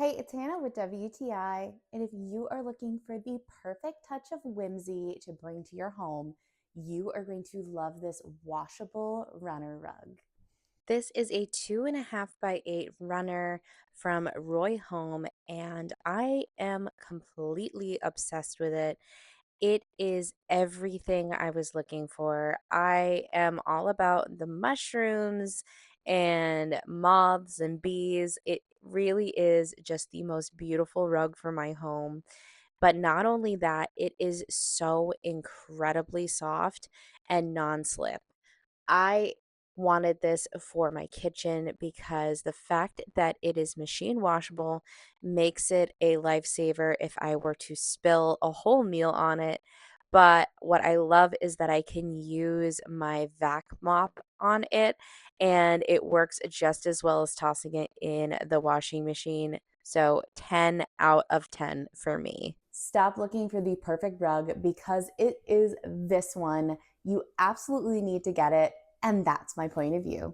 Hey, it's Hannah with WTI, and if you are looking for the perfect touch of whimsy to bring to your home, you are going to love this washable runner rug. This is a 2.5x8 runner from Roy Home, and I am completely obsessed with it. It is everything I was looking for. I am all about the mushrooms and moths and bees. It really is just the most beautiful rug for my home. But not only that, it is so incredibly soft and non slip. I wanted this for my kitchen because the fact that it is machine washable makes it a lifesaver if I were to spill a whole meal on it. But what I love is that I can use my vac mop on it and it works just as well as tossing it in the washing machine. So 10 out of 10 for me. Stop looking for the perfect rug because it is this one. You absolutely need to get it, and that's my point of view.